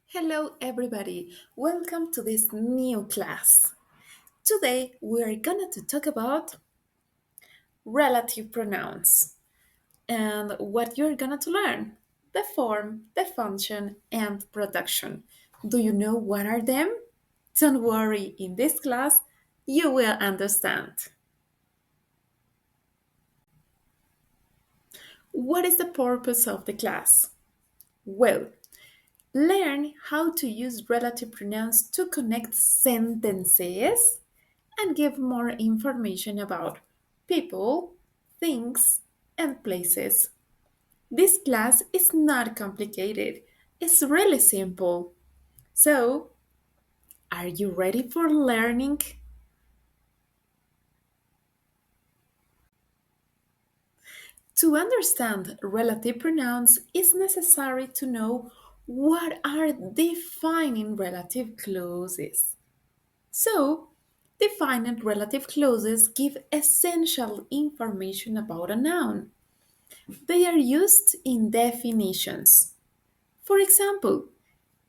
Hello, everybody. Welcome to this new class. Today, we are going to talk about relative pronouns and what you're going to learn the form, the function, and production. Do you know what are them? Don't worry, in this class, you will understand. What is the purpose of the class? Well, learn how to use relative pronouns to connect sentences and give more information about people, things, and places. This class is not complicated, it's really simple. So, are you ready for learning? To understand relative pronouns, it's necessary to know what are defining relative clauses. So, defining relative clauses give essential information about a noun. They are used in definitions. For example,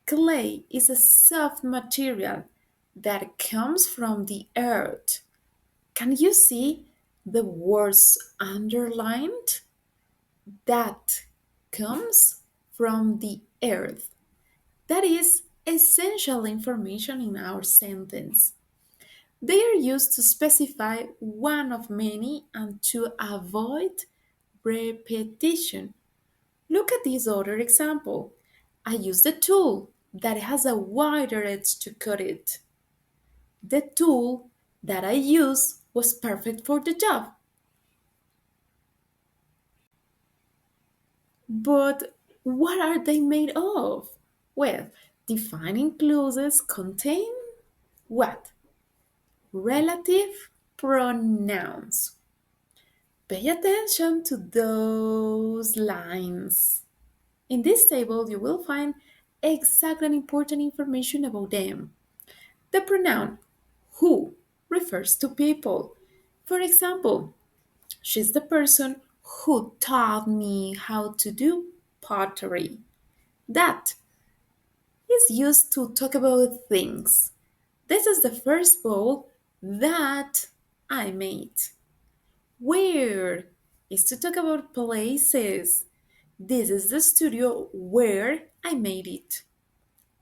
clay is a soft material that comes from the earth. Can you see the words underlined? That comes from the earth. That is essential information in our sentence. They are used to specify one of many and to avoid repetition. Look at this other example. I used a tool that has a wider edge to cut it. The tool that I used was perfect for the job. But what are they made of? Well, defining clauses contain what? Relative pronouns. Pay attention to those lines. In this table, you will find exact and important information about them. The pronoun who refers to people. For example, she's the person who taught me how to do pottery. That is used to talk about things. This is the first bowl that I made. Where is to talk about places. This is the studio where I made it.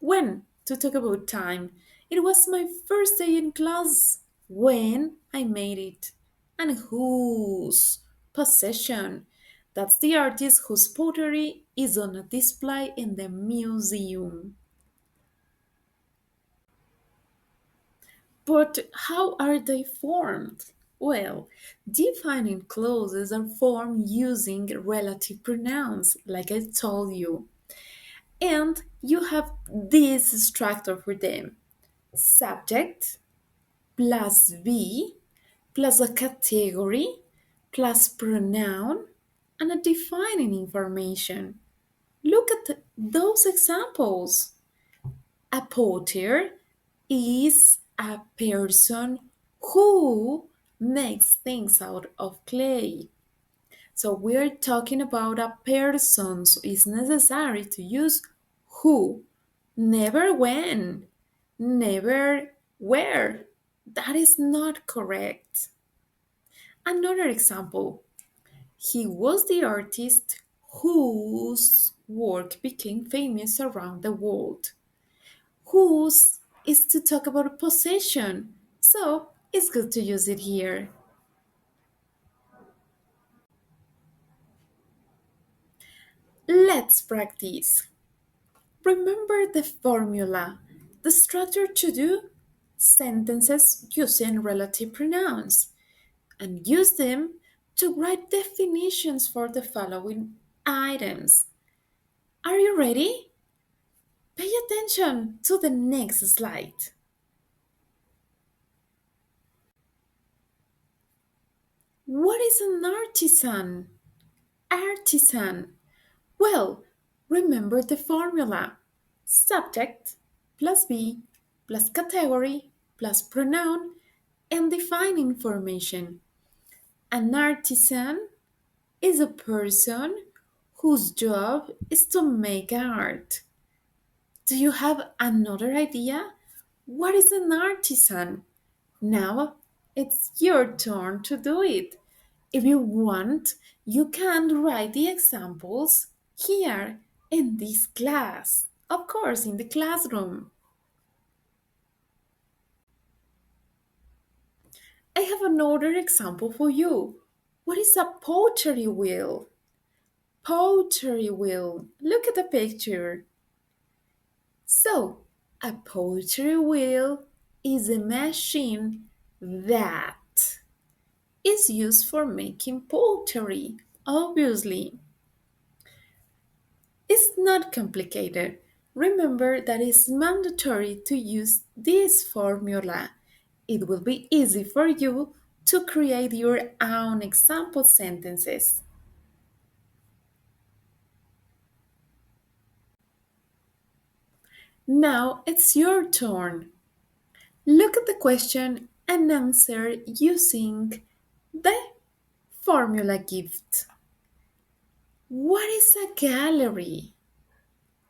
When to talk about time. It was my first day in class when I made it. And whose possession. That's the artist whose pottery is on a display in the museum. But how are they formed? Well, defining clauses are formed using relative pronouns, like I told you. And you have this structure for them subject plus be plus a category plus pronoun and a defining information. Look at those examples. A potter is a person who makes things out of clay. So we're talking about a person, so it's necessary to use who, never when, never where. That is not correct. Another example, he was the artist whose work became famous around the world. Whose is to talk about a possession, so it's good to use it here. Let's practice. Remember the formula, the structure to do sentences using relative pronouns, and use them to write definitions for the following items. Are you ready? Pay attention to the next slide. What is an artisan? Artisan. Well, remember the formula. Subject plus be plus category plus pronoun and define information. An artisan is a person whose job is to make art. Do you have another idea? What is an artisan? Now it's your turn to do it. If you want, you can write the examples here in this class. Of course, in the classroom. I have another example for you. What is a pottery wheel? Pottery wheel. Look at the picture. So, a pottery wheel is a machine that is used for making pottery. Obviously, it's not complicated. Remember that it's mandatory to use this formula. It will be easy for you to create your own example sentences. Now it's your turn. Look at the question and answer using the formula gift. What is a gallery?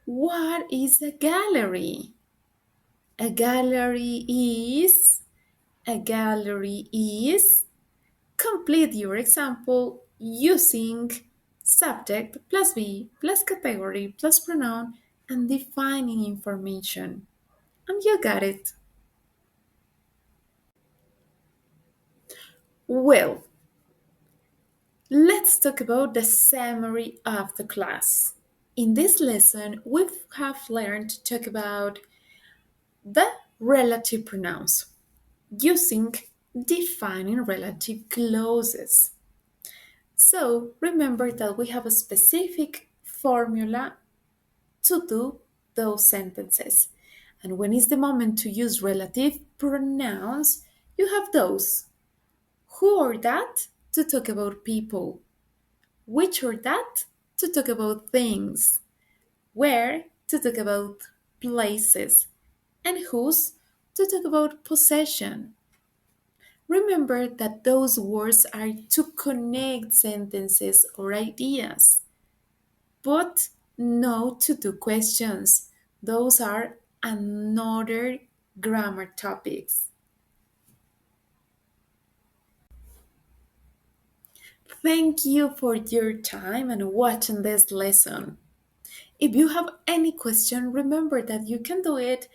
What is a gallery? A gallery is, a gallery is, complete your example using subject plus be plus category plus pronoun and defining information. And you got it. Well, let's talk about the summary of the class. In this lesson, we have learned to talk about the relative pronouns using defining relative clauses. So remember that we have a specific formula to do those sentences. And when is the moment to use relative pronouns, you have those. Who or that to talk about people. Which or that to talk about things. Where to talk about places. And whose to talk about possession. Remember that those words are to connect sentences or ideas, but no to do questions. Those are another grammar topics. Thank you for your time and watching this lesson. If you have any question, remember that you can do it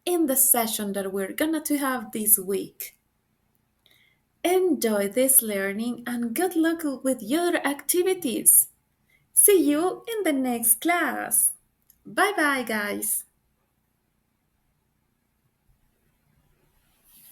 in the session that we're gonna to have this week. Enjoy this learning and good luck with your activities. See you in the next class. Bye bye, guys.